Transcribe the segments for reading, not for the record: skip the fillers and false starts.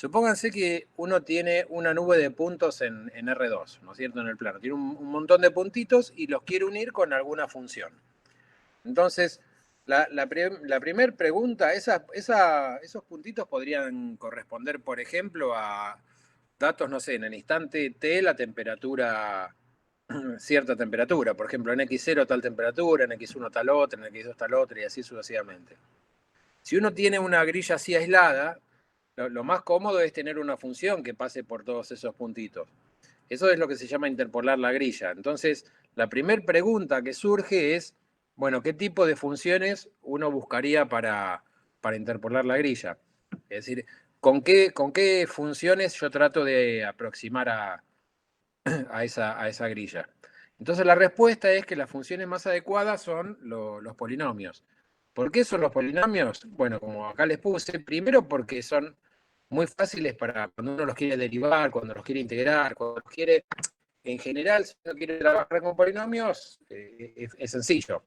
Supónganse que uno tiene una nube de puntos en R2, ¿no es cierto? En el plano. Tiene un montón de puntitos y los quiere unir con alguna función. Entonces, la primera pregunta, esos puntitos podrían corresponder, por ejemplo, a datos, no sé, en el instante T, la temperatura, cierta temperatura. Por ejemplo, en X0 tal temperatura, en X1 tal otra, en X2 tal otra, y así sucesivamente. Si uno tiene una grilla así aislada, lo más cómodo es tener una función que pase por todos esos puntitos. Eso es lo que se llama interpolar la grilla. Entonces, la primera pregunta que surge es, bueno, ¿qué tipo de funciones uno buscaría para interpolar la grilla? Es decir, ¿con qué funciones yo trato de aproximar a esa grilla? Entonces, la respuesta es que las funciones más adecuadas son los polinomios. ¿Por qué son los polinomios? Bueno, como acá les puse, primero porque son muy fáciles para cuando uno los quiere derivar, cuando los quiere integrar, cuando los quiere, en general, si uno quiere trabajar con polinomios, es sencillo.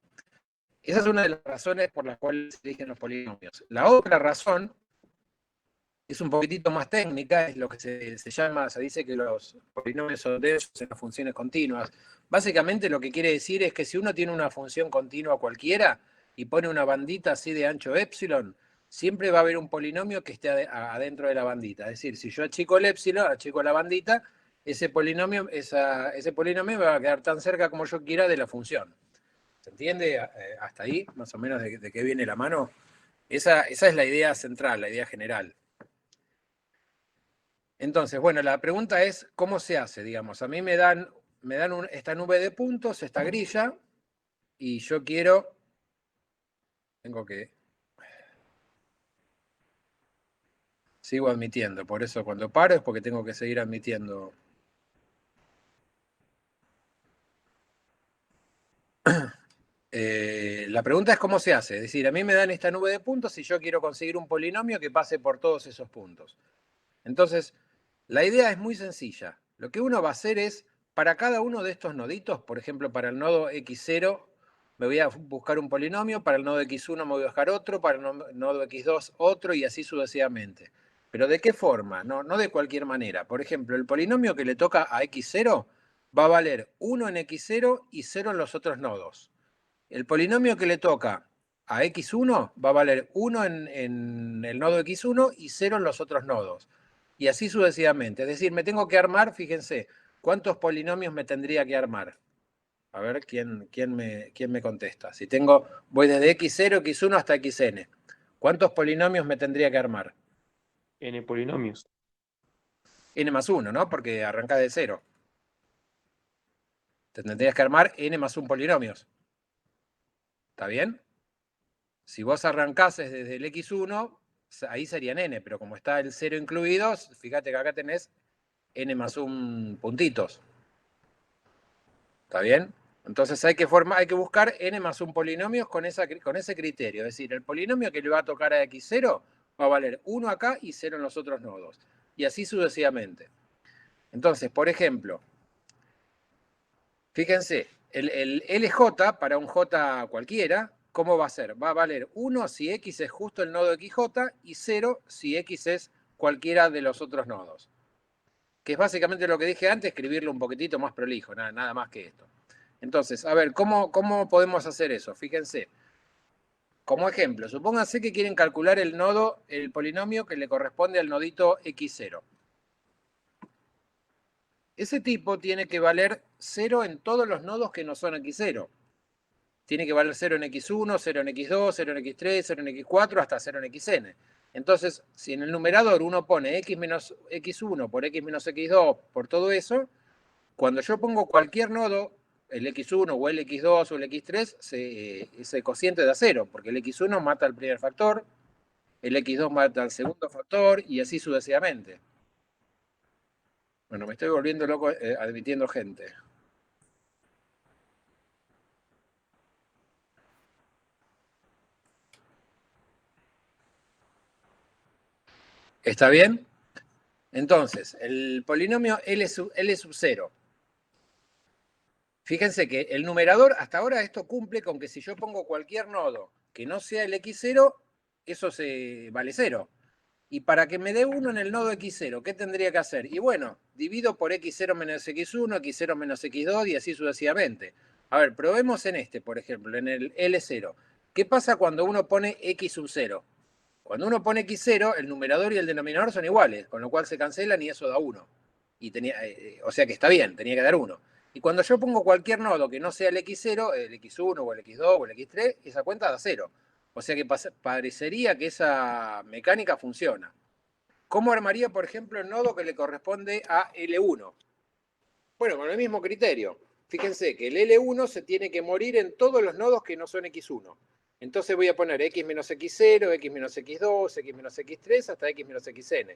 Esa es una de las razones por las cuales se eligen los polinomios. La otra razón es un poquitito más técnica, es lo que se llama, se dice que los polinomios son densos en las funciones continuas. Básicamente lo que quiere decir es que si uno tiene una función continua cualquiera y pone una bandita así de ancho epsilon, siempre va a haber un polinomio que esté adentro de la bandita. Es decir, si yo achico el epsilon, achico la bandita, ese polinomio me va a quedar tan cerca como yo quiera de la función. ¿Se entiende hasta ahí, más o menos, de qué viene la mano? Esa es la idea central, la idea general. Entonces, bueno, la pregunta es, ¿cómo se hace? Digamos, a mí me dan esta nube de puntos, esta grilla, y yo tengo que, sigo admitiendo, por eso cuando paro es porque tengo que seguir admitiendo. La pregunta es cómo se hace. Es decir, a mí me dan esta nube de puntos y yo quiero conseguir un polinomio que pase por todos esos puntos. Entonces, la idea es muy sencilla. Lo que uno va a hacer es, para cada uno de estos noditos, por ejemplo, para el nodo x0 me voy a buscar un polinomio, para el nodo x1 me voy a buscar otro, para el nodo x2 otro y así sucesivamente. Pero ¿de qué forma? No de cualquier manera. Por ejemplo, el polinomio que le toca a x0 va a valer 1 en x0 y 0 en los otros nodos. El polinomio que le toca a x1 va a valer 1 en el nodo x1 y 0 en los otros nodos. Y así sucesivamente. Es decir, me tengo que armar, fíjense, ¿cuántos polinomios me tendría que armar? A ver quién me contesta. Si voy desde x0, x1 hasta xn. ¿Cuántos polinomios me tendría que armar? N polinomios. N más 1, ¿no? Porque arranca de 0. Te tendrías que armar n más 1 polinomios. ¿Está bien? Si vos arrancases desde el x1, ahí serían n, pero como está el 0 incluido, fíjate que acá tenés n más 1 puntitos. ¿Está bien? Entonces hay que buscar n más 1 polinomios con ese criterio. Es decir, el polinomio que le va a tocar a x0 va a valer 1 acá y 0 en los otros nodos. Y así sucesivamente. Entonces, por ejemplo, fíjense, el LJ para un J cualquiera, ¿cómo va a ser? Va a valer 1 si X es justo el nodo XJ y 0 si X es cualquiera de los otros nodos. Que es básicamente lo que dije antes, escribirlo un poquitito más prolijo, nada más que esto. Entonces, a ver, ¿cómo podemos hacer eso? Fíjense, como ejemplo, supónganse que quieren calcular el polinomio que le corresponde al nodito X0. Ese tipo tiene que valer 0 en todos los nodos que no son X0. Tiene que valer 0 en x1, 0 en x2, 0 en x3, 0 en x4, hasta 0 en xn. Entonces, si en el numerador uno pone x menos x1 por x menos x2 por todo eso, cuando yo pongo cualquier nodo, el x1 o el x2 o el x3, ese cociente da 0, porque el x1 mata al primer factor, el x2 mata al segundo factor y así sucesivamente. Bueno, me estoy volviendo loco admitiendo gente. ¿Está bien? Entonces, el polinomio L sub 0. Fíjense que el numerador, hasta ahora esto cumple con que si yo pongo cualquier nodo que no sea el x0, eso se vale 0. Y para que me dé 1 en el nodo x0, ¿qué tendría que hacer? Y bueno, divido por x0 menos x1, x0 menos x2 y así sucesivamente. A ver, probemos en este, por ejemplo, en el L0. ¿Qué pasa cuando uno pone x sub 0? Cuando uno pone x0, el numerador y el denominador son iguales, con lo cual se cancelan y eso da 1. Y o sea que está bien, tenía que dar 1. Y cuando yo pongo cualquier nodo que no sea el x0, el x1 o el x2 o el x3, esa cuenta da 0. O sea que parecería que esa mecánica funciona. ¿Cómo armaría, por ejemplo, el nodo que le corresponde a L1? Bueno, con el mismo criterio. Fíjense que el L1 se tiene que morir en todos los nodos que no son x1. Entonces voy a poner x menos x0, x menos x2, x menos x3, hasta x menos xn.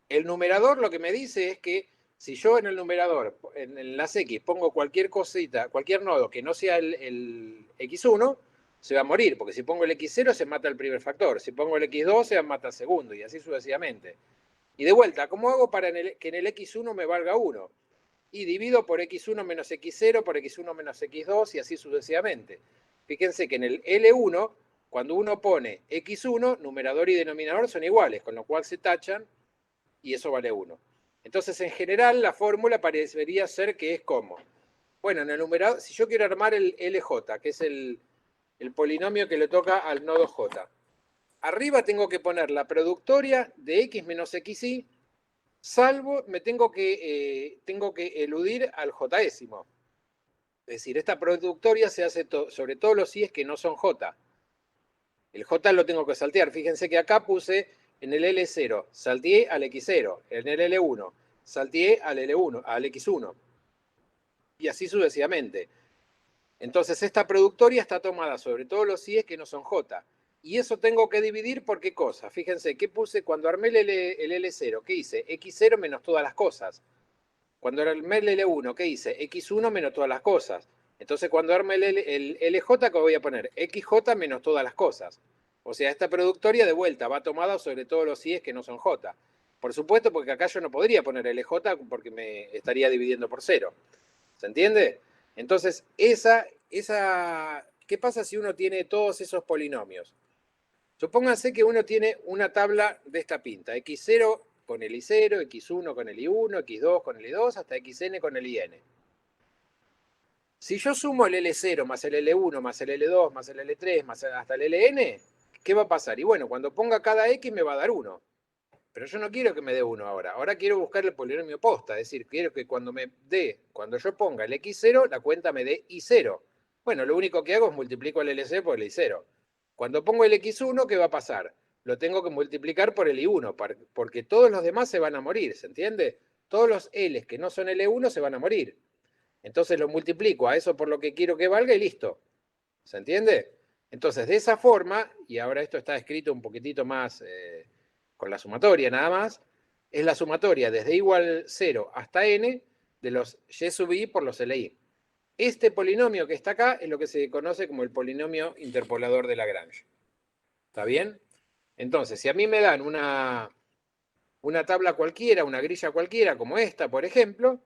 El numerador lo que me dice es que si yo en el numerador, en las x, pongo cualquier cosita, cualquier nodo que no sea el x1, se va a morir, porque si pongo el x0 se mata el primer factor, si pongo el x2 se mata el segundo, y así sucesivamente. Y de vuelta, ¿cómo hago para que en el x1 me valga 1? Y divido por x1 menos x0 por x1 menos x2 y así sucesivamente. Fíjense que en el L1, cuando uno pone x1, numerador y denominador son iguales, con lo cual se tachan y eso vale 1. Entonces, en general, la fórmula parecería ser que es como, bueno, en el numerador, si yo quiero armar el LJ, que es el polinomio que le toca al nodo J, arriba tengo que poner la productoria de x menos xy, salvo me tengo que eludir al jésimo. Es decir, esta productoria se hace sobre todos los i's que no son j. El j lo tengo que saltear. Fíjense que acá puse en el L0, salteé al x0, en el L1, salteé al L1, al x1. Y así sucesivamente. Entonces esta productoria está tomada sobre todos los i's que no son j. Y eso tengo que dividir por qué cosa. Fíjense, ¿qué puse cuando armé el L0? ¿Qué hice? X0 menos todas las cosas. Cuando armé el L1, ¿qué hice? X1 menos todas las cosas. Entonces cuando armé el LJ, ¿qué voy a poner? XJ menos todas las cosas. O sea, esta productoria de vuelta va tomada sobre todos los i's que no son J. Por supuesto, porque acá yo no podría poner LJ porque me estaría dividiendo por 0. ¿Se entiende? Entonces, ¿qué pasa si uno tiene todos esos polinomios? Supónganse que uno tiene una tabla de esta pinta, x0 con el i0, x1 con el i1, x2 con el i2, hasta xn con el in. Si yo sumo el L0 más el L1 más el L2 más el L3 más hasta el Ln, ¿qué va a pasar? Y bueno, cuando ponga cada x me va a dar 1. Pero yo no quiero que me dé 1 ahora. Ahora quiero buscar el polinomio posta. Es decir, quiero que cuando yo ponga el x0, la cuenta me dé i0. Bueno, lo único que hago es multiplico el L0 por el i0. Cuando pongo el x1, ¿qué va a pasar? Lo tengo que multiplicar por el i1, porque todos los demás se van a morir, ¿se entiende? Todos los L's que no son L1 se van a morir. Entonces lo multiplico a eso por lo que quiero que valga y listo. ¿Se entiende? Entonces, de esa forma, y ahora esto está escrito un poquitito más con la sumatoria nada más, es la sumatoria desde igual 0 hasta n de los y sub i por los li. Este polinomio que está acá es lo que se conoce como el polinomio interpolador de Lagrange. ¿Está bien? Entonces, si a mí me dan una tabla cualquiera, una grilla cualquiera, como esta, por ejemplo,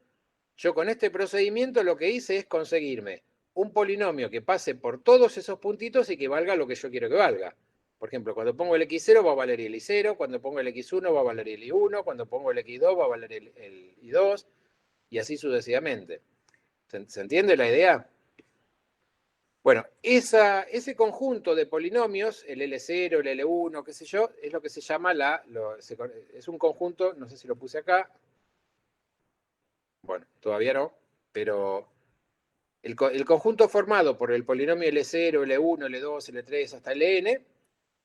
yo con este procedimiento lo que hice es conseguirme un polinomio que pase por todos esos puntitos y que valga lo que yo quiero que valga. Por ejemplo, cuando pongo el x0 va a valer el i0, cuando pongo el x1 va a valer el i1, cuando pongo el x2 va a valer el i2, y así sucesivamente. ¿Se entiende la idea? Bueno, ese conjunto de polinomios, el L0, el L1, qué sé yo, es lo que se llama es un conjunto, no sé si lo puse acá, bueno, todavía no, pero el conjunto formado por el polinomio L0, L1, L2, L3 hasta Ln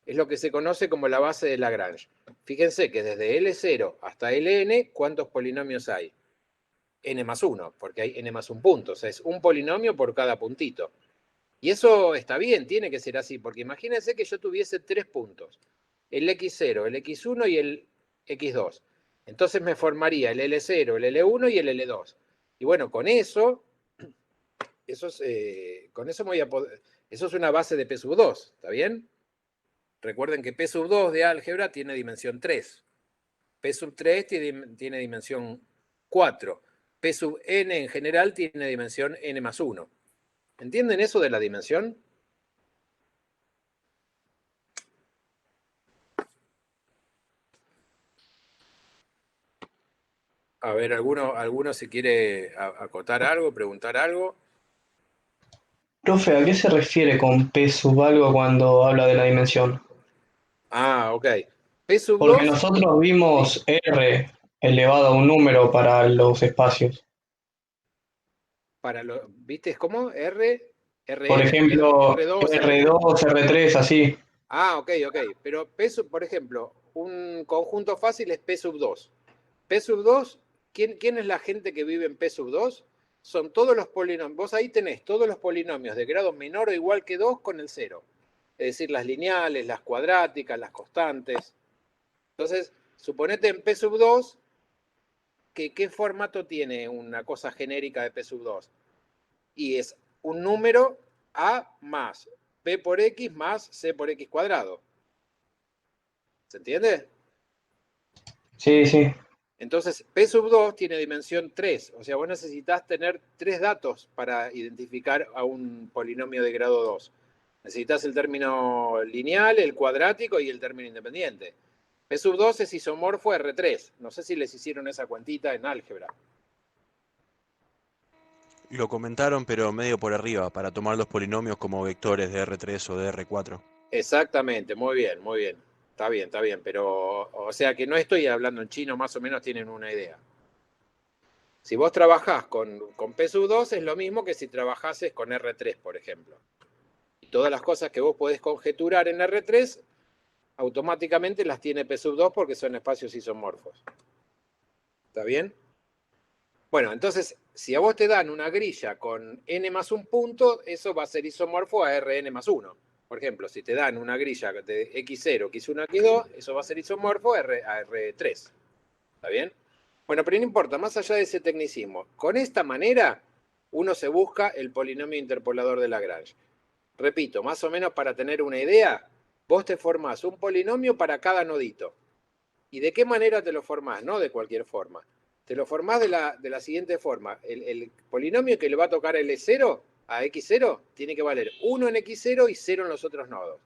es lo que se conoce como la base de Lagrange. Fíjense que desde L0 hasta Ln, ¿cuántos polinomios hay? N más 1, porque hay N más 1 punto, o sea, es un polinomio por cada puntito. Y eso está bien, tiene que ser así, porque imagínense que yo tuviese 3 puntos, el x0, el x1 y el x2. Entonces me formaría el L0, el L1 y el L2. Y bueno, con eso con eso voy a poder, eso es una base de P sub 2, ¿está bien? Recuerden que P sub 2 de álgebra tiene dimensión 3. P sub 3 tiene dimensión 4. P sub n en general tiene dimensión n más 1. ¿Entienden eso de la dimensión? A ver, ¿alguno se quiere acotar algo, preguntar algo? Profe, ¿a qué se refiere con P sub algo cuando habla de la dimensión? Ah, ok. P sub Porque 2, nosotros sí. vimos R elevado a un número para los espacios. ¿Viste cómo? R, Por Rn, ejemplo, R2, R3. R2, R3, así. Ah, ok, ok. Pero por ejemplo, un conjunto fácil es P sub 2. P sub 2, ¿quién es la gente que vive en P sub 2? Son todos los polinomios. Vos ahí tenés todos los polinomios de grado menor o igual que 2 con el cero. Es decir, las lineales, las cuadráticas, las constantes. Entonces, suponete en P sub 2, que ¿qué formato tiene una cosa genérica de P sub 2? Y es un número A más P por X más C por X cuadrado. ¿Se entiende? Sí, sí. Entonces, P sub 2 tiene dimensión 3, o sea, vos necesitas tener 3 datos para identificar a un polinomio de grado 2. Necesitas el término lineal, el cuadrático y el término independiente. P sub 2 es isomorfo R3. No sé si les hicieron esa cuentita en álgebra. Lo comentaron, pero medio por arriba, para tomar los polinomios como vectores de R3 o de R4. Exactamente, muy bien, muy bien. Está bien, pero o sea que no estoy hablando en chino, más o menos tienen una idea. Si vos trabajás con P sub 2 es lo mismo que si trabajases con R3, por ejemplo. Y todas las cosas que vos podés conjeturar en R3, automáticamente las tiene P sub 2 porque son espacios isomorfos. ¿Está bien? Bueno, entonces, si a vos te dan una grilla con n más un punto, eso va a ser isomorfo a Rn más 1. Por ejemplo, si te dan una grilla de x0, x1, x2, eso va a ser isomorfo a R3. ¿Está bien? Bueno, pero no importa, más allá de ese tecnicismo, con esta manera uno se busca el polinomio interpolador de Lagrange. Repito, más o menos para tener una idea, vos te formás un polinomio para cada nodito. ¿Y de qué manera te lo formás? No de cualquier forma. Te lo formás de la siguiente forma. El polinomio que le va a tocar L0 a X0 tiene que valer 1 en X0 y 0 en los otros nodos.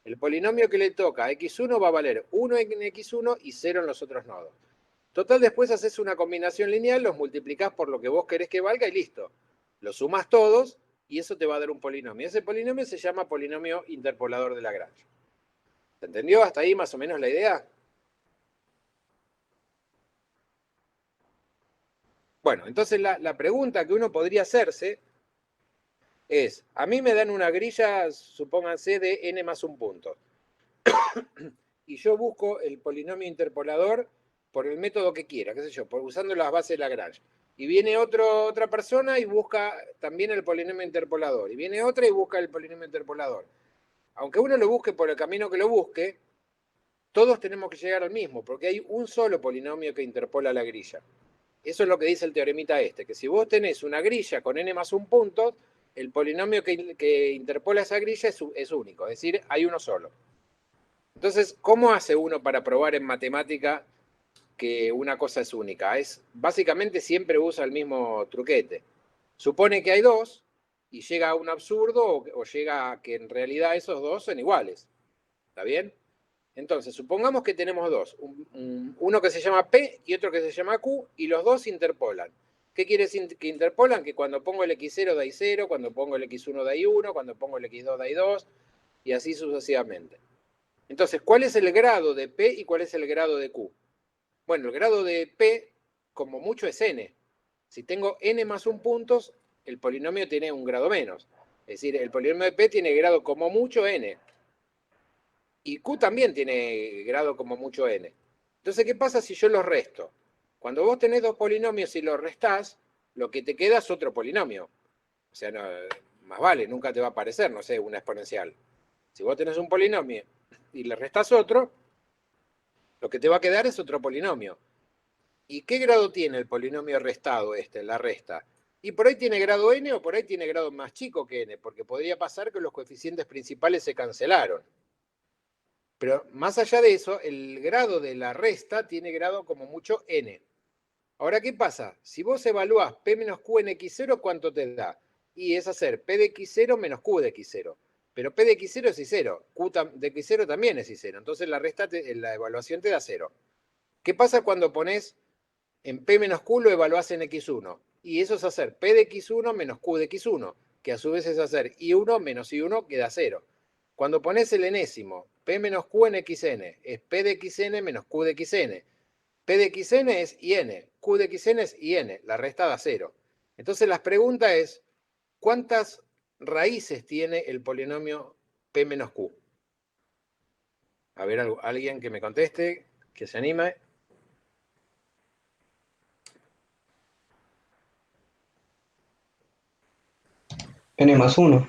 El polinomio que le toca a X1 va a valer 1 en X1 y 0 en los otros nodos. Total, después haces una combinación lineal, los multiplicás por lo que vos querés que valga y listo. Los sumás todos y eso te va a dar un polinomio. Ese polinomio se llama polinomio interpolador de Lagrange. ¿Se entendió hasta ahí más o menos la idea? Bueno, entonces la pregunta que uno podría hacerse es, a mí me dan una grilla, supónganse, de n más un punto. Y yo busco el polinomio interpolador por el método que quiera, qué sé yo, usando las bases de Lagrange. Y viene otra persona y busca también el polinomio interpolador. Y viene otra y busca el polinomio interpolador. Aunque uno lo busque por el camino que lo busque, todos tenemos que llegar al mismo, porque hay un solo polinomio que interpola la grilla. Eso es lo que dice el teoremita este, que si vos tenés una grilla con n más un punto, el polinomio que interpola esa grilla es único, es decir, hay uno solo. Entonces, ¿cómo hace uno para probar en matemática que una cosa es única? Básicamente siempre usa el mismo truquete. Supone que hay dos y llega a un absurdo o llega a que en realidad esos dos son iguales. ¿Está bien? Entonces, supongamos que tenemos dos, uno que se llama P y otro que se llama Q, y los dos interpolan. ¿Qué quiere decir que interpolan? Que cuando pongo el X0 da I0, cuando pongo el X1 da I1, cuando pongo el X2 da I2, y así sucesivamente. Entonces, ¿cuál es el grado de P y cuál es el grado de Q? Bueno, el grado de P, como mucho, es n. Si tengo n más un puntos, el polinomio tiene un grado menos. Es decir, el polinomio de P tiene grado como mucho n. Y Q también tiene grado como mucho n. Entonces, ¿qué pasa si yo los resto? Cuando vos tenés dos polinomios y los restás, lo que te queda es otro polinomio. O sea, no, más vale, nunca te va a aparecer, no sé, una exponencial. Si vos tenés un polinomio y le restás otro, lo que te va a quedar es otro polinomio. ¿Y qué grado tiene el polinomio restado la resta? Y por ahí tiene grado n o por ahí tiene grado más chico que n, porque podría pasar que los coeficientes principales se cancelaron. Pero más allá de eso, el grado de la resta tiene grado como mucho n. Ahora, ¿qué pasa? Si vos evaluás P menos Q en X0, ¿cuánto te da? Y es hacer P de X0 menos Q de X0. Pero P de X0 es I0, Q de X0 también es I0. Entonces la evaluación te da 0. ¿Qué pasa cuando pones En P menos Q lo evaluás en X1. Y eso es hacer P de X1 menos Q de X1, que a su vez es hacer I1 menos I1, que da 0. Cuando pones el enésimo, P menos Q en XN, es P de XN menos Q de XN. P de XN es IN, Q de XN es IN, la resta da 0. Entonces la pregunta es, ¿cuántas raíces tiene el polinomio P menos Q? A ver, alguien que me conteste, que se anime. N más 1.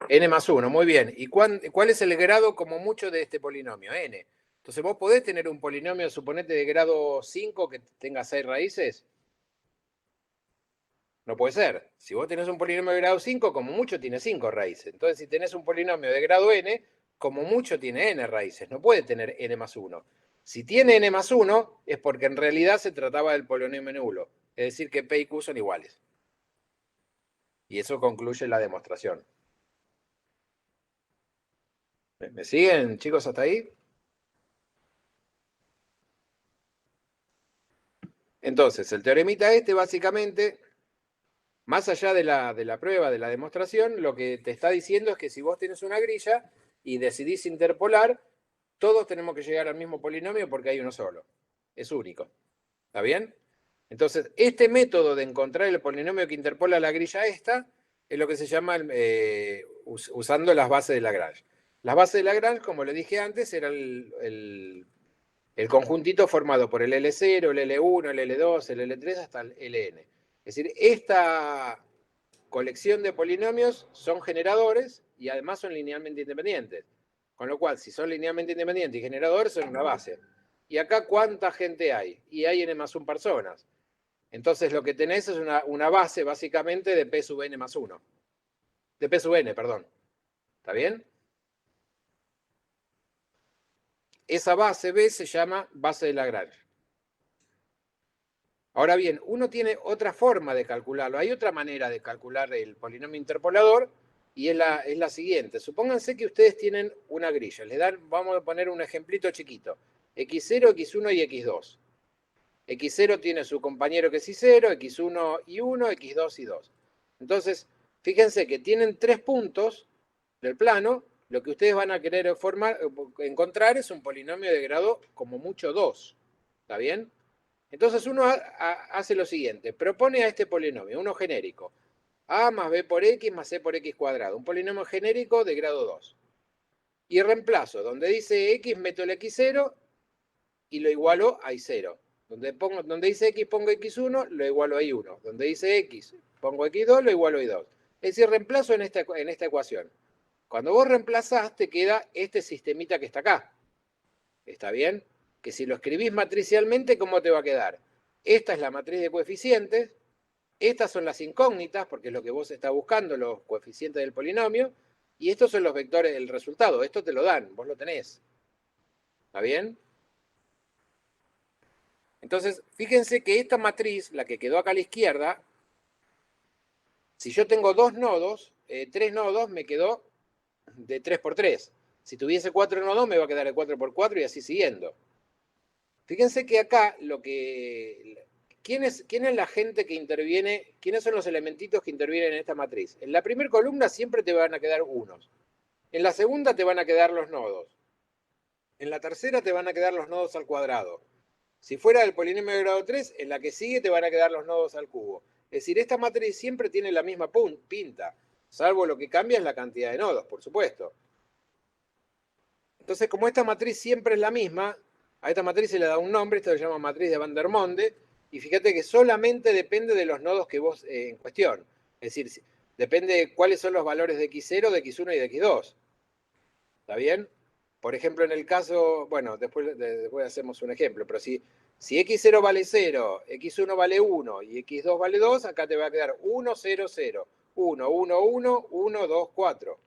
N más 1, muy bien. ¿Y cuál es el grado como mucho de este polinomio? N. Entonces vos podés tener un polinomio, suponete, de grado 5 que tenga 6 raíces. No puede ser. Si vos tenés un polinomio de grado 5, como mucho tiene 5 raíces. Entonces si tenés un polinomio de grado n, como mucho tiene n raíces. No puede tener n más 1. Si tiene n más 1, es porque en realidad se trataba del polinomio nulo. Es decir, que P y Q son iguales. Y eso concluye la demostración. ¿Me siguen, chicos, hasta ahí? Entonces, el teoremita este, básicamente, más allá de la prueba, de la demostración, lo que te está diciendo es que si vos tenés una grilla y decidís interpolar, todos tenemos que llegar al mismo polinomio porque hay uno solo. Es único. ¿Está bien? Entonces, este método de encontrar el polinomio que interpola la grilla esta es lo que se llama usando las bases de Lagrange. Las bases de Lagrange, como le dije antes, era el conjuntito formado por el L0, el L1, el L2, el L3 hasta el Ln. Es decir, esta colección de polinomios son generadores y además son linealmente independientes. Con lo cual, si son linealmente independientes y generadores, son una base. ¿Y acá cuánta gente hay? Y hay n más 1 personas. Entonces lo que tenés es una base básicamente de P sub n más 1. De P sub n, perdón. ¿Está bien? Esa base B se llama base de Lagrange. Ahora bien, uno tiene otra forma de calcularlo. Hay otra manera de calcular el polinomio interpolador y es la siguiente. Supónganse que ustedes tienen una grilla. Vamos a poner un ejemplito chiquito. X0, X1 y X2. X0 tiene su compañero que es I0, X1 y 1, X2 y 2. Entonces, fíjense que tienen 3 puntos del plano. Lo que ustedes van a querer encontrar es un polinomio de grado como mucho 2. ¿Está bien? Entonces uno hace lo siguiente, propone a este polinomio, uno genérico, a más b por x más c por x cuadrado, un polinomio genérico de grado 2. Y reemplazo, donde dice x meto el x0 y lo igualo a i0. Donde dice x pongo x1, lo igualo a i1. Donde dice x pongo x2, lo igualo a i2. Es decir, reemplazo en esta ecuación. Cuando vos reemplazás, te queda este sistemita que está acá. ¿Está bien? Que si lo escribís matricialmente, ¿cómo te va a quedar? Esta es la matriz de coeficientes, estas son las incógnitas, porque es lo que vos estás buscando, los coeficientes del polinomio, y estos son los vectores del resultado. Esto te lo dan, vos lo tenés. ¿Está bien? Entonces, fíjense que esta matriz, la que quedó acá a la izquierda, si yo tengo 2 nodos, 3 nodos, me quedó de 3 por 3. Si tuviese 4 nodos, me va a quedar de 4 por 4 y así siguiendo. Fíjense que acá ¿quién es la gente que interviene? ¿Quiénes son los elementitos que intervienen en esta matriz? En la primera columna siempre te van a quedar unos. En la segunda te van a quedar los nodos. En la tercera te van a quedar los nodos al cuadrado. Si fuera del polinomio de grado 3, en la que sigue te van a quedar los nodos al cubo. Es decir, esta matriz siempre tiene la misma pinta, salvo lo que cambia es la cantidad de nodos, por supuesto. Entonces, como esta matriz siempre es la misma, a esta matriz se le da un nombre, esto se llama matriz de Van der Monde, y fíjate que solamente depende de los nodos que vos en cuestión. Es decir, depende de cuáles son los valores de x0, de x1 y de x2. ¿Está bien? Por ejemplo, en el caso, bueno, después hacemos un ejemplo, pero si x0 vale 0, x1 vale 1 y x2 vale 2, acá te va a quedar 1, 0, 0, 1, 1, 1, 1, 2, 4.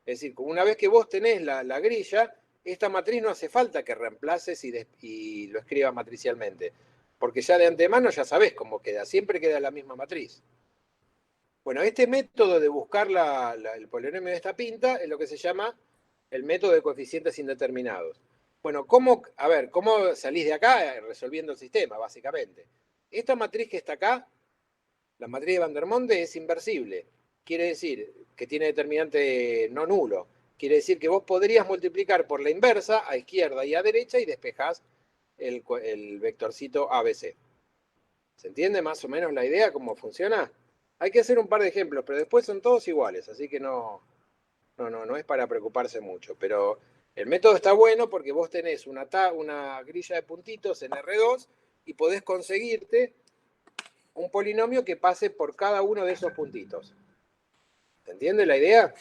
Es decir, una vez que vos tenés la grilla, esta matriz no hace falta que reemplaces y lo escribas matricialmente, porque ya de antemano ya sabés cómo queda, siempre queda la misma matriz. Bueno, este método de buscar el polinomio de esta pinta es lo que se llama el método de coeficientes indeterminados. Bueno, ¿cómo salís de acá resolviendo el sistema, básicamente? esta matriz que está acá, la matriz de Vandermonde, es inversible. Quiere decir que tiene determinante no nulo. Quiere decir que vos podrías multiplicar por la inversa a izquierda y a derecha y despejás el vectorcito ABC. ¿Se entiende más o menos la idea, cómo funciona? Hay que hacer un par de ejemplos, pero después son todos iguales, así que no es para preocuparse mucho. Pero el método está bueno porque vos tenés una grilla de puntitos en R2 y podés conseguirte un polinomio que pase por cada uno de esos puntitos. ¿Se entiende la idea?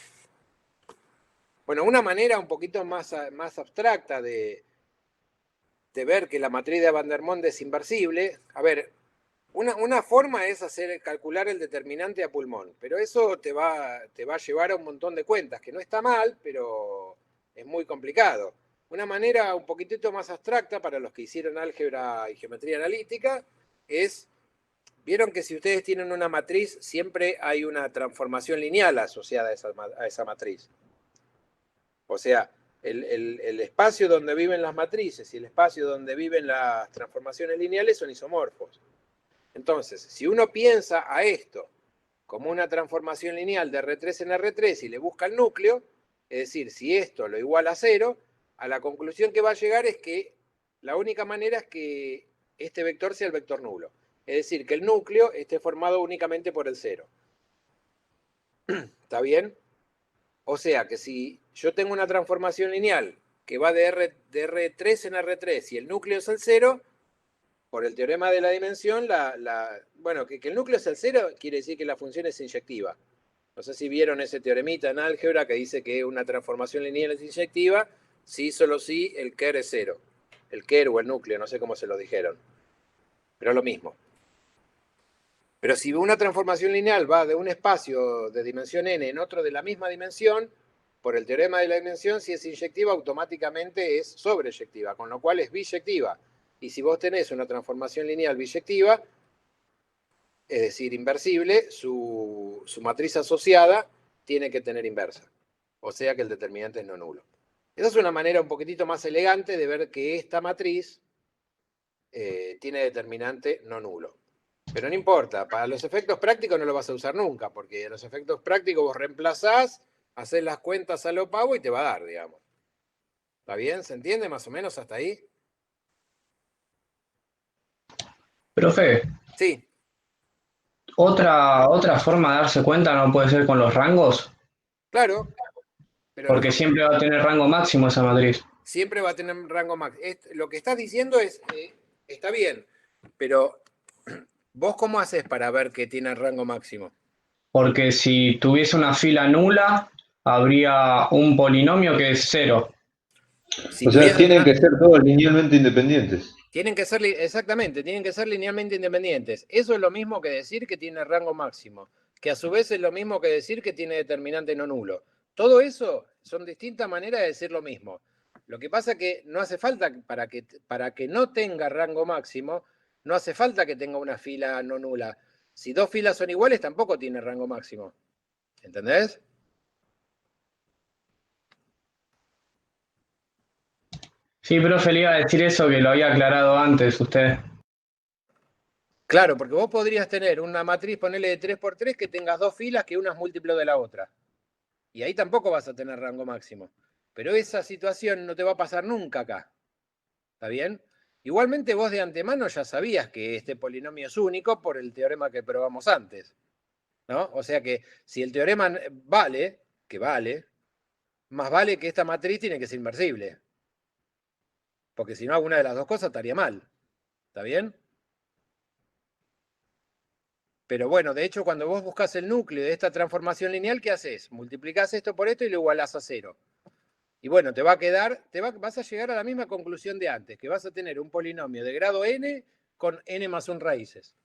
Bueno, una manera un poquito más abstracta de ver que la matriz de Vandermonde es inversible, a ver, una forma es calcular el determinante a pulmón, pero eso te va a llevar a un montón de cuentas, que no está mal, pero es muy complicado. Una manera un poquitito más abstracta para los que hicieron álgebra y geometría analítica es, vieron que si ustedes tienen una matriz, siempre hay una transformación lineal asociada a esa matriz. O sea, el espacio donde viven las matrices y el espacio donde viven las transformaciones lineales son isomorfos. Entonces, si uno piensa a esto como una transformación lineal de R3 en R3 y le busca el núcleo, es decir, si esto lo iguala a 0, a la conclusión que va a llegar es que la única manera es que este vector sea el vector nulo. Es decir, que el núcleo esté formado únicamente por el 0. ¿Está bien? O sea que si yo tengo una transformación lineal que va de R3 en R3 y el núcleo es el 0, por el teorema de la dimensión, bueno, que el núcleo es el 0 quiere decir que la función es inyectiva. No sé si vieron ese teoremita en álgebra que dice que una transformación lineal es inyectiva, si solo si el ker es 0. El ker o el núcleo, no sé cómo se lo dijeron. Pero lo mismo. Pero si una transformación lineal va de un espacio de dimensión n en otro de la misma dimensión, por el teorema de la dimensión, si es inyectiva, automáticamente es sobreyectiva, con lo cual es biyectiva. Y si vos tenés una transformación lineal biyectiva, es decir, inversible, su matriz asociada tiene que tener inversa. O sea que el determinante es no nulo. Esa es una manera un poquitito más elegante de ver que esta matriz tiene determinante no nulo. Pero no importa, para los efectos prácticos no lo vas a usar nunca, porque en los efectos prácticos vos reemplazás, haces las cuentas a lo pavo y te va a dar, digamos. ¿Está bien? ¿Se entiende más o menos hasta ahí? Profe, Sí, otra forma de darse cuenta no puede ser con los rangos, claro, pero porque siempre va a tener rango máximo esa matriz. siempre va a tener rango máximo. Lo que estás diciendo está bien, pero ¿vos cómo haces para ver que tiene rango máximo? Porque si tuviese una fila nula, habría un polinomio que es 0. Si O sea, tuvieses tienen que ser todos linealmente independientes. tienen que ser, exactamente, tienen que ser linealmente independientes. Eso es lo mismo que decir que tiene rango máximo, que a su vez es lo mismo que decir que tiene determinante no nulo. Todo eso son distintas maneras de decir lo mismo. Lo que pasa es que no hace falta, para que no tenga rango máximo, no hace falta que tenga una fila no nula. Si dos filas son iguales, tampoco tiene rango máximo. ¿Entendés? Sí, profe, le iba a decir eso que lo había aclarado antes usted. Claro, porque vos podrías tener una matriz, ponerle de 3×3, que tengas dos filas que una es múltiplo de la otra. Y ahí tampoco vas a tener rango máximo. Pero esa situación no te va a pasar nunca acá. ¿Está bien? Igualmente vos de antemano ya sabías que este polinomio es único por el teorema que probamos antes. ¿No? O sea que si el teorema vale, que vale, más vale que esta matriz tiene que ser inversible. Porque si no, alguna de las dos cosas estaría mal. ¿Está bien? Pero bueno, de hecho, cuando vos buscas el núcleo de esta transformación lineal, ¿qué haces? Multiplicás esto por esto y lo igualás a 0. Y bueno, te va a quedar, vas a llegar a la misma conclusión de antes, que vas a tener un polinomio de grado n con n más 1 raíces.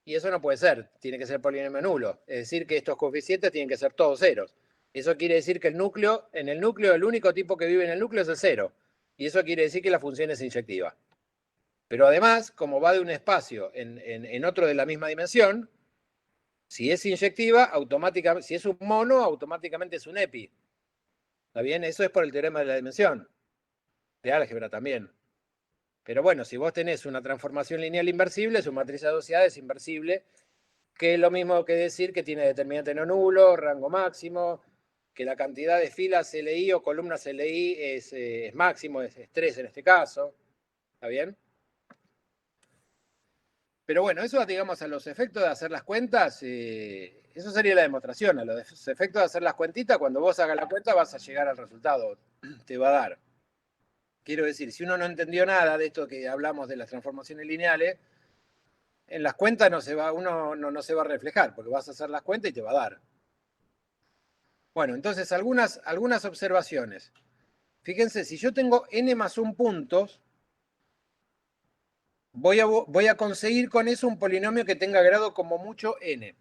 Y eso no puede ser, tiene que ser polinomio nulo. Es decir, que estos coeficientes tienen que ser todos ceros. Eso quiere decir que en el núcleo, el único tipo que vive en el núcleo es el 0. Y eso quiere decir que la función es inyectiva. Pero además, como va de un espacio en otro de la misma dimensión, si es inyectiva, automáticamente, si es un mono, automáticamente es un epi. ¿Está bien? Eso es por el teorema de la dimensión. De álgebra también. Pero bueno, si vos tenés una transformación lineal inversible, su matriz asociada es inversible, que es lo mismo que decir que tiene determinante no nulo, rango máximo, que la cantidad de filas LI o columnas LI es máximo, es 3 en este caso. ¿Está bien? Pero bueno, eso, digamos, a los efectos de hacer las cuentas, eso sería la demostración. A los efectos de hacer las cuentitas, cuando vos hagas la cuenta vas a llegar al resultado, te va a dar. Quiero decir, si uno no entendió nada de esto que hablamos de las transformaciones lineales, en las cuentas uno no se va a reflejar, porque vas a hacer las cuentas y te va a dar. Bueno, entonces algunas observaciones. Fíjense, si yo tengo n más 1 puntos, voy a conseguir con eso un polinomio que tenga grado como mucho n.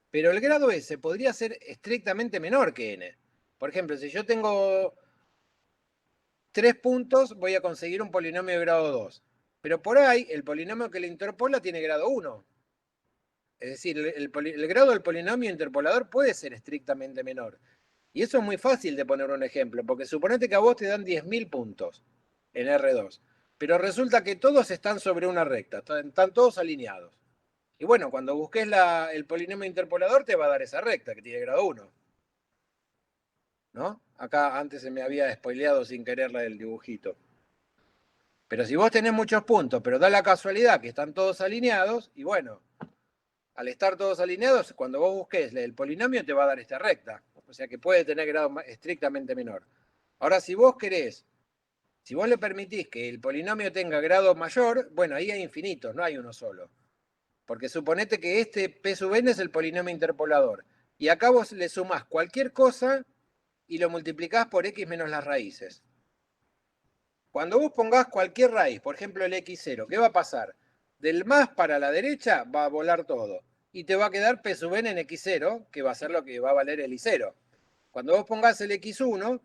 Pero el grado S podría ser estrictamente menor que n. Por ejemplo, si yo tengo 3 puntos, voy a conseguir un polinomio de grado 2. Pero por ahí, el polinomio que le interpola tiene grado 1. Es decir, el grado del polinomio interpolador puede ser estrictamente menor. Y eso es muy fácil de poner un ejemplo, porque suponete que a vos te dan 10.000 puntos en R2, pero resulta que todos están sobre una recta, están todos alineados. Y bueno, cuando busques el polinomio interpolador te va a dar esa recta, que tiene grado 1. ¿No? Acá antes se me había spoileado sin querer la del dibujito. Pero si vos tenés muchos puntos, pero da la casualidad que están todos alineados, y bueno, al estar todos alineados, cuando vos busques el polinomio te va a dar esta recta. O sea que puede tener grado estrictamente menor. Ahora, si vos le permitís que el polinomio tenga grado mayor, bueno, ahí hay infinitos, no hay uno solo. Porque suponete que este P sub n es el polinomio interpolador. Y acá vos le sumás cualquier cosa y lo multiplicás por x menos las raíces. Cuando vos pongás cualquier raíz, por ejemplo el x0, ¿qué va a pasar? Del más para la derecha va a volar todo. Y te va a quedar P sub n en x0, que va a ser lo que va a valer el i0. Cuando vos pongas el x1,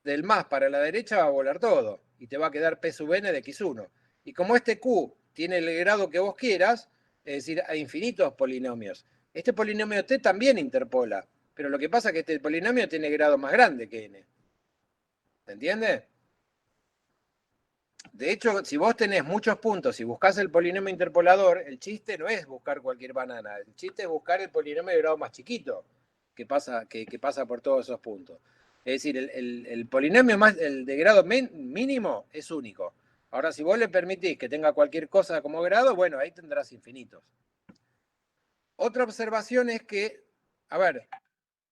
del más para la derecha va a volar todo. Y te va a quedar P sub n de x1. Y como este q tiene el grado que vos quieras, es decir, hay infinitos polinomios. Este polinomio t también interpola. Pero lo que pasa es que este polinomio tiene grado más grande que n. ¿Se entiende? De hecho, si vos tenés muchos puntos y buscás el polinomio interpolador, el chiste no es buscar cualquier banana. El chiste es buscar el polinomio de grado más chiquito que pasa por todos esos puntos. Es decir, el polinomio el de grado mínimo es único. Ahora, si vos le permitís que tenga cualquier cosa como grado, bueno, ahí tendrás infinitos. Otra observación es que, a ver,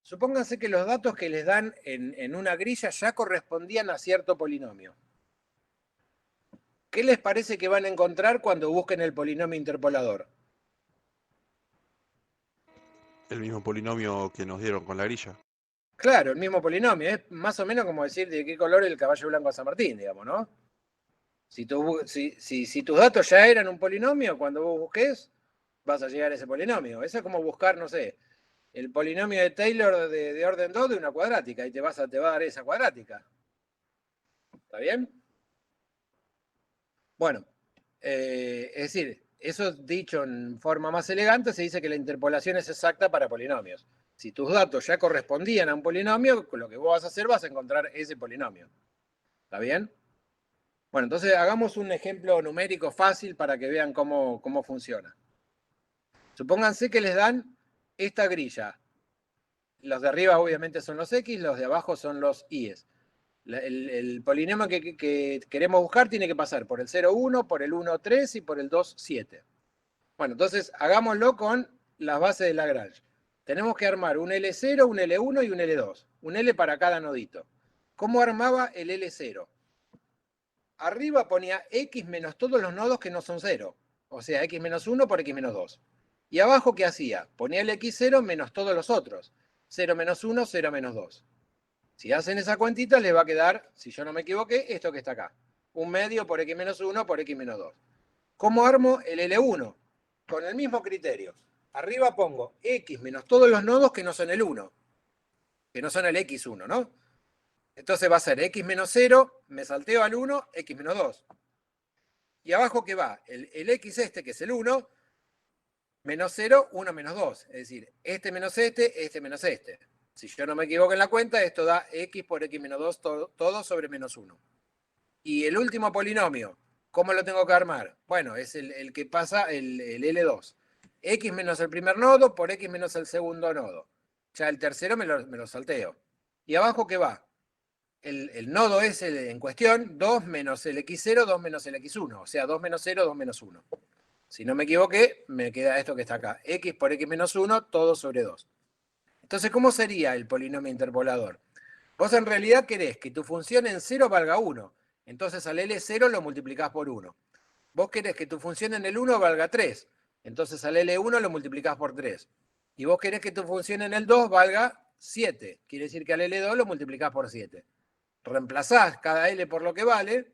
supónganse que los datos que les dan en una grilla ya correspondían a cierto polinomio. ¿Qué les parece que van a encontrar cuando busquen el polinomio interpolador? El mismo polinomio que nos dieron con la grilla. Claro, el mismo polinomio. Es más o menos como decir de qué color el caballo blanco a San Martín, digamos, ¿no? Si tus datos ya eran un polinomio, cuando vos busques, vas a llegar a ese polinomio. Eso es como buscar, no sé, el polinomio de Taylor de orden 2 de una cuadrática y te va a dar esa cuadrática. ¿Está bien? Bueno, es decir, eso dicho en forma más elegante, se dice que la interpolación es exacta para polinomios. Si tus datos ya correspondían a un polinomio, lo que vos vas a hacer vas a encontrar ese polinomio. ¿Está bien? Bueno, entonces hagamos un ejemplo numérico fácil para que vean cómo funciona. Supónganse que les dan esta grilla. Los de arriba obviamente son los x, los de abajo son los y's. El polinomio que queremos buscar tiene que pasar por el 0, 1, por el 1, 3 y por el 2, 7. Bueno, entonces hagámoslo con las bases de Lagrange. Tenemos que armar un L0, un L1 y un L2. Un L para cada nodito. ¿Cómo armaba el L0? Arriba ponía x menos todos los nodos que no son 0. O sea, x menos 1 por x menos 2. Y abajo, ¿qué hacía? Ponía el x0 menos todos los otros. 0 menos 1, 0 menos 2. Si hacen esa cuentita, les va a quedar, si yo no me equivoqué, esto que está acá. Un medio por x menos 1 por x menos 2. ¿Cómo armo el L1? Con el mismo criterio. Arriba pongo x menos todos los nodos que no son el 1. Que no son el x1, ¿no? Entonces va a ser x menos 0, me salteo al 1, x menos 2. Y abajo, ¿qué va? El x este, que es el 1, menos 0, 1 menos 2. Es decir, este menos este menos este. Si yo no me equivoco en la cuenta, esto da x por x menos 2 todo sobre menos 1. Y el último polinomio, ¿cómo lo tengo que armar? Bueno, es el que pasa el L2. X menos el primer nodo por X menos el segundo nodo. Ya el tercero me lo salteo. ¿Y abajo qué va? El nodo es en cuestión 2 menos el x0, 2 menos el x1. O sea, 2 menos 0, 2 menos 1. Si no me equivoqué, me queda esto que está acá. X por X menos 1, todo sobre 2. Entonces, ¿cómo sería el polinomio interpolador? Vos en realidad querés que tu función en 0 valga 1. Entonces al L0 lo multiplicás por 1. Vos querés que tu función en el 1 valga 3. Entonces al L1 lo multiplicás por 3. Y vos querés que tu función en el 2 valga 7. Quiere decir que al L2 lo multiplicás por 7. Reemplazás cada L por lo que vale.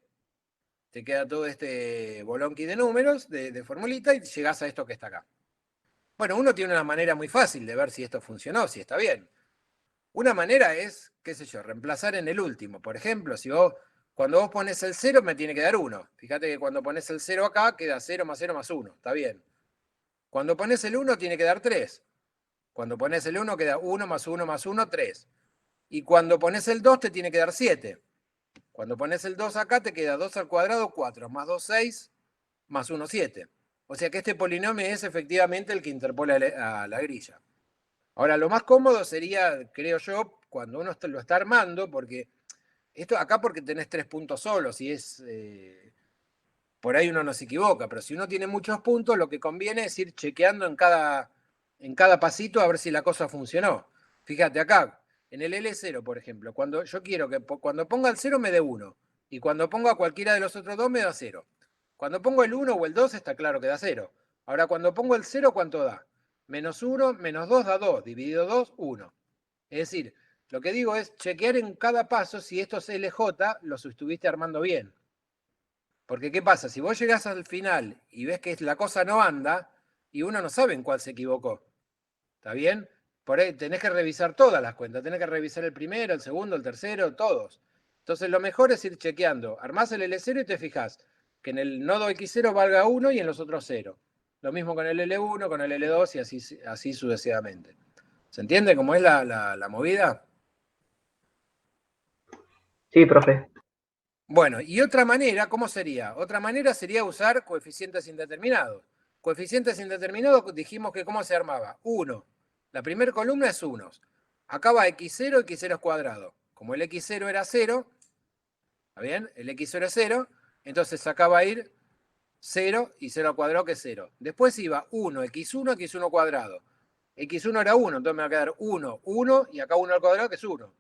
Te queda todo este bolonqui de números, de formulita, y llegás a esto que está acá. Bueno, uno tiene una manera muy fácil de ver si esto funcionó, si está bien. Una manera es, qué sé yo, reemplazar en el último. Por ejemplo, si cuando vos pones el 0 me tiene que dar 1. Fíjate que cuando pones el 0 acá queda 0 más 0 más 1. Está bien. Cuando pones el 1 tiene que dar 3. Cuando pones el 1 queda 1 más 1 más 1, 3. Y cuando pones el 2 te tiene que dar 7. Cuando pones el 2 acá te queda 2 al cuadrado, 4, más 2, 6, más 1, 7. O sea que este polinomio es efectivamente el que interpola a la grilla. Ahora, lo más cómodo sería, creo yo, cuando uno lo está armando, porque esto acá porque tenés 3 puntos solos y es... por ahí uno no se equivoca, pero si uno tiene muchos puntos, lo que conviene es ir chequeando en cada pasito a ver si la cosa funcionó. Fíjate acá, en el L0, por ejemplo, cuando yo quiero que cuando ponga el 0 me dé 1, y cuando ponga cualquiera de los otros dos me da 0. Cuando pongo el 1 o el 2 está claro que da 0. Ahora, cuando pongo el 0, ¿cuánto da? Menos 1, menos 2 da 2, dividido 2, 1. Es decir, lo que digo es chequear en cada paso si estos LJ los estuviste armando bien. Porque ¿qué pasa? Si vos llegás al final y ves que la cosa no anda, y uno no sabe en cuál se equivocó. ¿Está bien? Por ahí tenés que revisar todas las cuentas, tenés que revisar el primero, el segundo, el tercero, todos. Entonces lo mejor es ir chequeando. Armás el L0 y te fijas que en el nodo X0 valga 1 y en los otros 0. Lo mismo con el L1, con el L2 y así sucesivamente. ¿Se entiende cómo es la movida? Sí, profe. Bueno, y otra manera, ¿cómo sería? Otra manera sería usar coeficientes indeterminados. Coeficientes indeterminados, dijimos que ¿cómo se armaba? 1. La primera columna es 1. Acá va x0, x0 es cuadrado. Como el x0 era 0, ¿está bien? El x0 es 0, entonces acá va a ir 0 y 0 al cuadrado que es 0. Después iba 1, x1, x1 cuadrado. x1 era 1, entonces me va a quedar 1, 1 y acá 1 al cuadrado que es 1.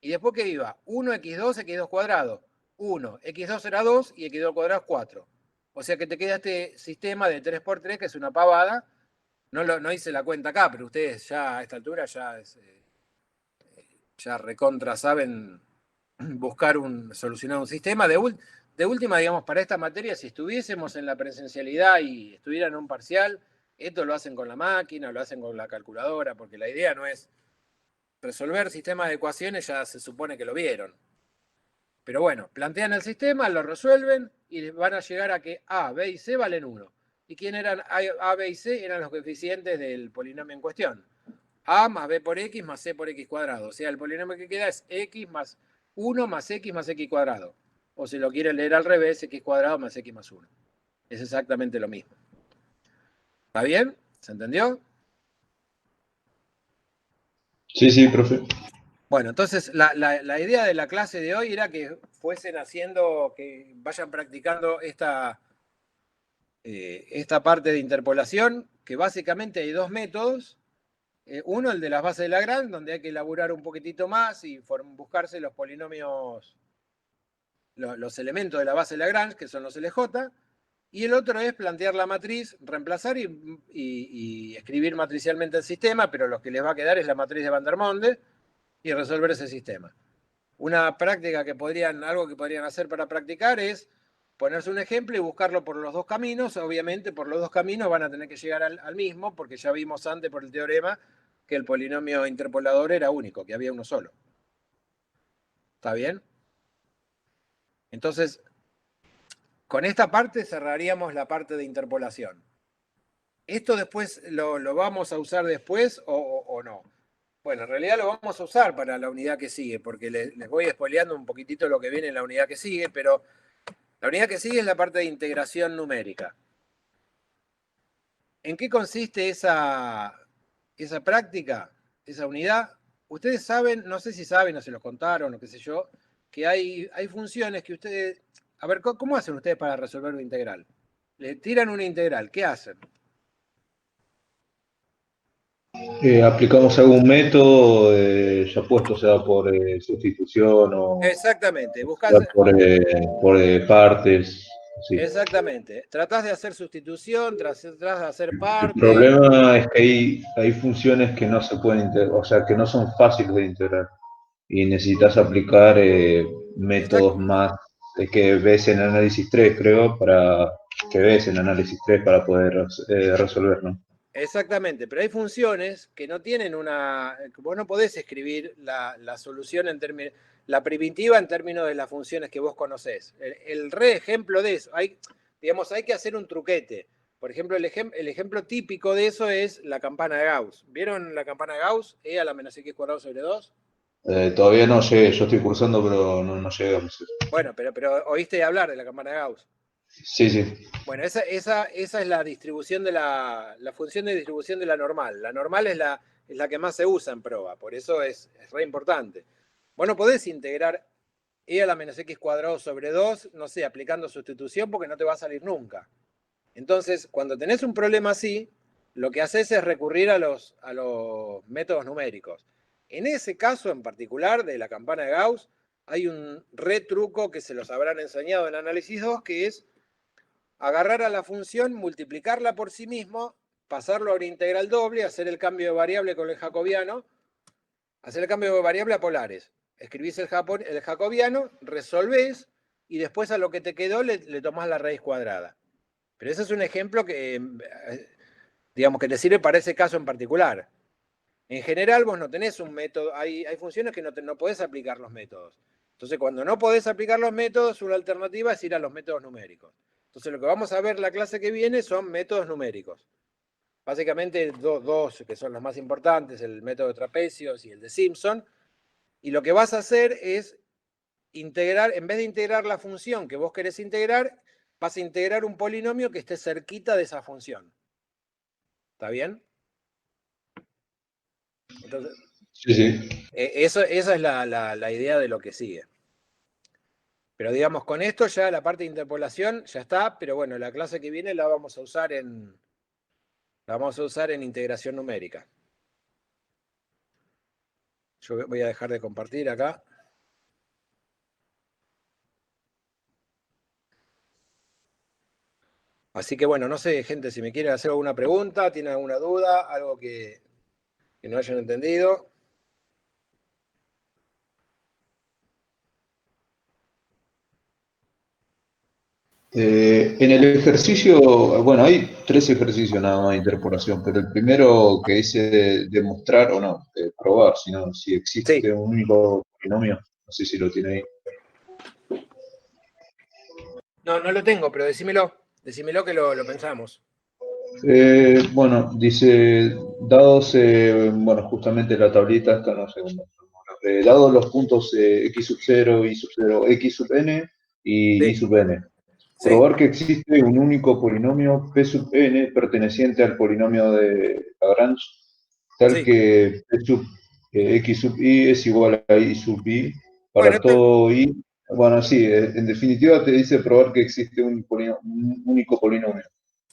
Y después que iba 1, x2, x2 cuadrado. 1, x2 era 2 y x2 al cuadrado es 4. O sea que te queda este sistema de 3 por 3 que es una pavada. No hice la cuenta acá, pero ustedes ya a esta altura ya recontra saben buscar solucionar un sistema. De última, digamos, para esta materia, si estuviésemos en la presencialidad y estuvieran en un parcial, esto lo hacen con la máquina, lo hacen con la calculadora, porque la idea no es resolver sistemas de ecuaciones, ya se supone que lo vieron. Pero bueno, plantean el sistema, lo resuelven y van a llegar a que A, B y C valen 1. ¿Y quién eran A, B y C? Eran los coeficientes del polinomio en cuestión. A más B por X más C por X cuadrado. O sea, el polinomio que queda es X más 1 más X cuadrado. O si lo quieren leer al revés, X cuadrado más X más 1. Es exactamente lo mismo. ¿Está bien? ¿Se entendió? Sí, sí, profe. Bueno, entonces la idea de la clase de hoy era que fuesen haciendo, que vayan practicando esta parte de interpolación, que básicamente hay dos métodos. Uno, el de las bases de Lagrange, donde hay que elaborar un poquitito más y buscarse los polinomios, los elementos de la base de Lagrange, que son los LJ. Y el otro es plantear la matriz, reemplazar y escribir matricialmente el sistema, pero lo que les va a quedar es la matriz de Vandermonde y resolver ese sistema. Una práctica algo que podrían hacer para practicar es ponerse un ejemplo y buscarlo por los dos caminos. Obviamente por los dos caminos van a tener que llegar al mismo, porque ya vimos antes por el teorema que el polinomio interpolador era único, que había uno solo. ¿Está bien? Entonces, con esta parte cerraríamos la parte de interpolación. ¿Esto después lo vamos a usar después o no? Bueno, en realidad lo vamos a usar para la unidad que sigue, porque les voy spoileando un poquitito lo que viene en la unidad que sigue, pero la unidad que sigue es la parte de integración numérica. ¿En qué consiste esa práctica, esa unidad? Ustedes saben, no sé si saben o se los contaron o qué sé yo, que hay funciones que ustedes... A ver, ¿cómo hacen ustedes para resolver una integral? Le tiran una integral, ¿qué hacen? Aplicamos algún método ya puesto, sea por sustitución o Exactamente, buscas... sea por partes. Sí. Exactamente. Tratás de hacer sustitución, tratás de hacer El parte. problema es que hay funciones que no se pueden integrar, o sea, que no son fáciles de integrar y necesitas aplicar métodos más que ves en análisis 3, creo, para poder resolver, ¿no? Exactamente, pero hay funciones que no tienen una... Vos no podés escribir la solución en términos... La primitiva en términos de las funciones que vos conocés. El re ejemplo de eso, digamos, hay que hacer un truquete. Por ejemplo, el ejemplo típico de eso es la campana de Gauss. ¿Vieron la campana de Gauss? E a la menos x cuadrado sobre 2. Todavía no llegué, yo estoy cursando, pero no llegamos. Bueno, pero oíste hablar de la campana de Gauss. Sí, sí. Bueno, esa es la distribución de la función de distribución de la normal. La normal es la que más se usa en prueba, por eso es re importante. Vos no podés integrar e a la menos x cuadrado sobre 2, no sé, aplicando sustitución porque no te va a salir nunca. Entonces, cuando tenés un problema así, lo que haces es recurrir a los métodos numéricos. En ese caso en particular de la campana de Gauss, hay un retruco que se los habrán enseñado en análisis 2, que es agarrar a la función, multiplicarla por sí mismo, pasarlo a una integral doble, hacer el cambio de variable con el jacobiano, hacer el cambio de variable a polares. Escribís el jacobiano, resolvés y después a lo que te quedó le tomás la raíz cuadrada. Pero ese es un ejemplo que, digamos, que te sirve para ese caso en particular. En general vos no tenés un método, hay funciones que no podés aplicar los métodos. Entonces cuando no podés aplicar los métodos, una alternativa es ir a los métodos numéricos. Entonces lo que vamos a ver la clase que viene son métodos numéricos. Básicamente dos que son los más importantes, el método de trapecios y el de Simpson. Y lo que vas a hacer es integrar, en vez de integrar la función que vos querés integrar, vas a integrar un polinomio que esté cerquita de esa función. ¿Está bien? Entonces, Sí, sí. esa es la idea de lo que sigue. Pero digamos, con esto ya la parte de interpolación ya está, pero bueno, la clase que viene la vamos a usar en integración numérica. Yo voy a dejar de compartir acá. Así que bueno, no sé, gente, si me quieren hacer alguna pregunta, tienen alguna duda, algo que no hayan entendido. En el ejercicio, bueno, hay 3 ejercicios nada más de interpolación, pero el primero que dice demostrar, o no, probar, sino si existe Sí. un único polinomio, no sé si lo tiene ahí. No lo tengo, pero decímelo. Decímelo que lo pensamos. Bueno, dice, dados, bueno, justamente la tablita esta, no sé cómo. Dados los puntos x sub 0, y sub 0, x sub n y y Sí, sub n. sí. Probar que existe un único polinomio p sub n perteneciente al polinomio de Lagrange, tal Sí. que p sub x sub i es igual a i sub i Bueno, para todo i. Bueno, sí, en definitiva te dice probar que existe un único polinomio.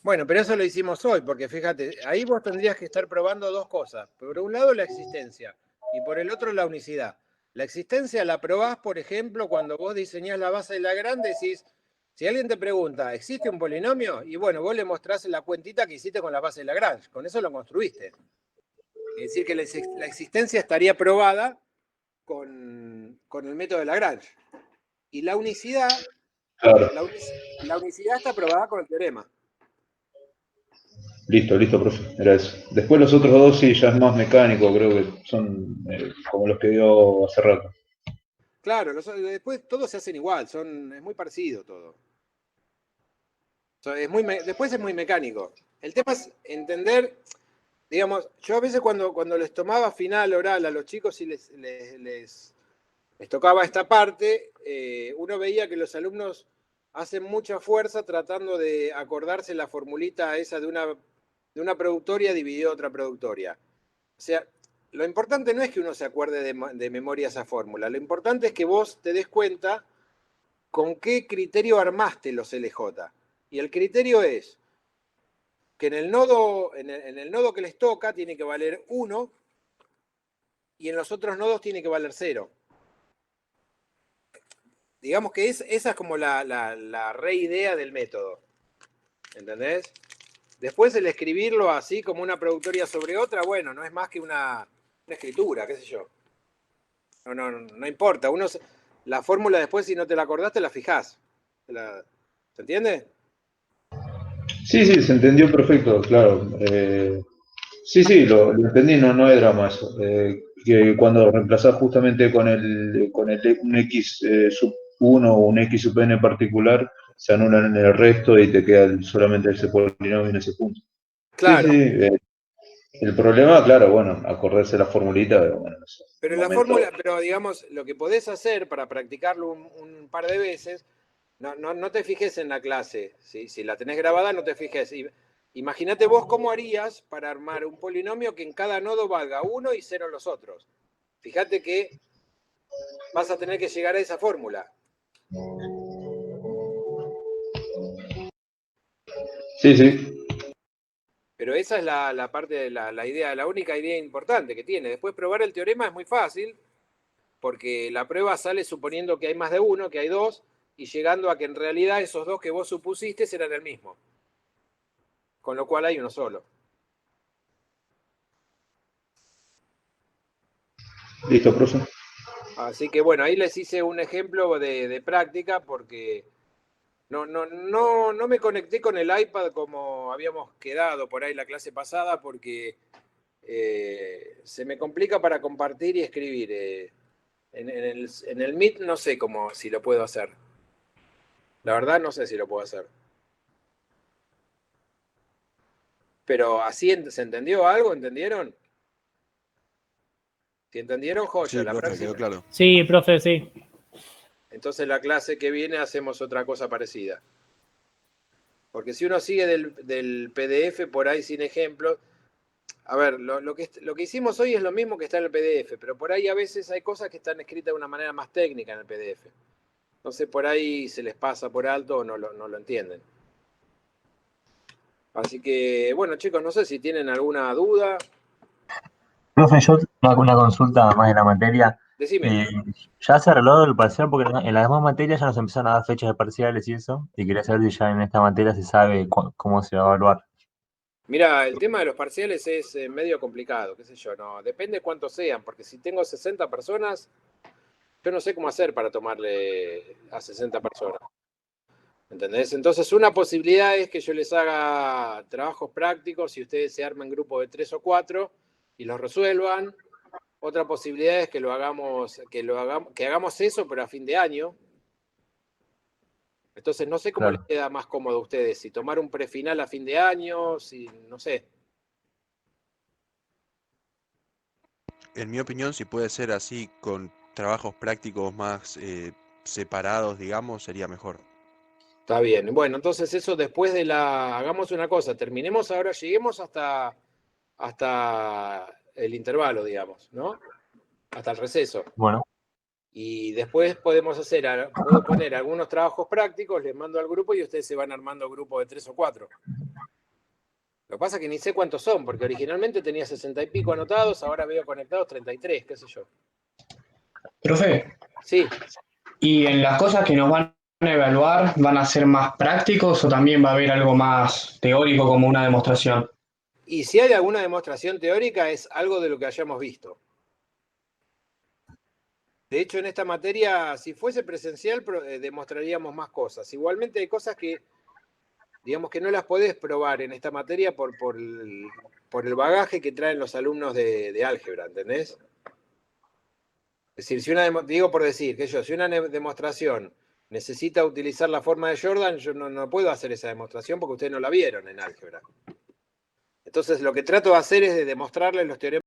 bueno, pero eso lo hicimos hoy, porque fíjate, ahí vos tendrías que estar probando dos cosas. Por un lado, la existencia y por el otro, la unicidad. La existencia la probás, por ejemplo, cuando vos diseñás la base de Lagrange, decís, si alguien te pregunta, ¿existe un polinomio? Y bueno, vos le mostrás la cuentita que hiciste con la base de Lagrange. Con eso lo construiste. Es decir, que la existencia estaría probada con el método de Lagrange. Y la unicidad, Claro. la unicidad está probada con el teorema. Listo, profe, era eso. Después los otros dos sí, ya es más mecánico, creo que son como los que dio hace rato. Claro, después todos se hacen igual, es muy parecido todo. Después es muy mecánico. El tema es entender, digamos, yo a veces cuando les tomaba final oral a los chicos y les tocaba esta parte, uno veía que los alumnos hacen mucha fuerza tratando de acordarse la formulita esa de una productoria dividida otra productoria. O sea, lo importante no es que uno se acuerde de memoria esa fórmula, lo importante es que vos te des cuenta con qué criterio armaste los LJ. Y el criterio es que en el nodo que les toca tiene que valer 1 y en los otros nodos tiene que valer 0. Digamos que esa es como la reidea del método. ¿Entendés? Después el escribirlo así como una productoria sobre otra, bueno, no es más que una escritura, qué sé yo. No importa. La fórmula después, si no te la acordaste, la fijás. ¿Se entiende? Sí, se entendió perfecto, claro. Sí, lo entendí, no hay drama eso. Que cuando reemplazás justamente con un X sub 1 o un X sub n particular, se anulan en el resto y te queda solamente ese polinomio en ese punto. Claro. El problema, claro, bueno, acordarse la formulita, bueno, no sé. Pero la fórmula, pero digamos, lo que podés hacer para practicarlo un par de veces, no te fijes en la clase. Si la tenés grabada, no te fijes. Imagínate vos cómo harías para armar un polinomio que en cada nodo valga 1 y 0 los otros. Fíjate que vas a tener que llegar a esa fórmula. Sí. Pero esa es la parte, la idea, la única idea importante que tiene. Después probar el teorema es muy fácil, porque la prueba sale suponiendo que hay más de uno, que hay dos, y llegando a que en realidad esos dos que vos supusiste serán el mismo. Con lo cual hay uno solo. Listo, profe. Así que bueno, ahí les hice un ejemplo de práctica porque no me conecté con el iPad como habíamos quedado por ahí la clase pasada porque se me complica para compartir y escribir. En el Meet no sé si lo puedo hacer. La verdad no sé si lo puedo hacer. Pero así se entendió algo, ¿entendieron? Si entendieron, joya, Sí, la profe, próxima. quedó claro. Sí, profe, sí. Entonces la clase que viene hacemos otra cosa parecida. Porque si uno sigue del PDF por ahí sin ejemplos, a ver, lo que hicimos hoy es lo mismo que está en el PDF, pero por ahí a veces hay cosas que están escritas de una manera más técnica en el PDF. Entonces por ahí se les pasa por alto o no lo entienden. Así que, bueno, chicos, no sé si tienen alguna duda. Profe, yo una consulta más de la materia. Decime. ¿Ya se arregló el parcial? Porque en las demás materias ya nos empezaron a dar fechas de parciales y eso. Y quería saber si ya en esta materia se sabe cómo se va a evaluar. Mira, el tema de los parciales es medio complicado, qué sé yo, no, depende cuántos sean, porque si tengo 60 personas, yo no sé cómo hacer para tomarle a 60 personas. ¿Entendés? Entonces, una posibilidad es que yo les haga trabajos prácticos y ustedes se armen grupos de 3 o 4 y los resuelvan. Otra posibilidad es que hagamos eso, pero a fin de año. Entonces, no sé cómo les queda más cómodo a ustedes, si tomar un prefinal a fin de año, si no sé. En mi opinión, si puede ser así, con trabajos prácticos más separados, digamos, sería mejor. Está bien. Bueno, entonces eso después hagamos una cosa, terminemos ahora, lleguemos hasta el intervalo, digamos, ¿no? Hasta el receso. Bueno. Y después puedo poner algunos trabajos prácticos, les mando al grupo y ustedes se van armando grupos de 3 o 4. Lo que pasa es que ni sé cuántos son, porque originalmente tenía 60 y pico anotados, ahora veo conectados 33, qué sé yo. Profe, Sí. ¿y en las cosas que nos van a evaluar van a ser más prácticos o también va a haber algo más teórico como una demostración? Y si hay alguna demostración teórica es algo de lo que hayamos visto. De hecho, en esta materia, si fuese presencial, demostraríamos más cosas. Igualmente hay cosas que, digamos que no las podés probar en esta materia por el bagaje que traen los alumnos de álgebra, ¿entendés? Es decir, si una demostración necesita utilizar la forma de Jordan, yo no puedo hacer esa demostración porque ustedes no la vieron en álgebra. Entonces lo que trato de hacer es de demostrarles los teoremas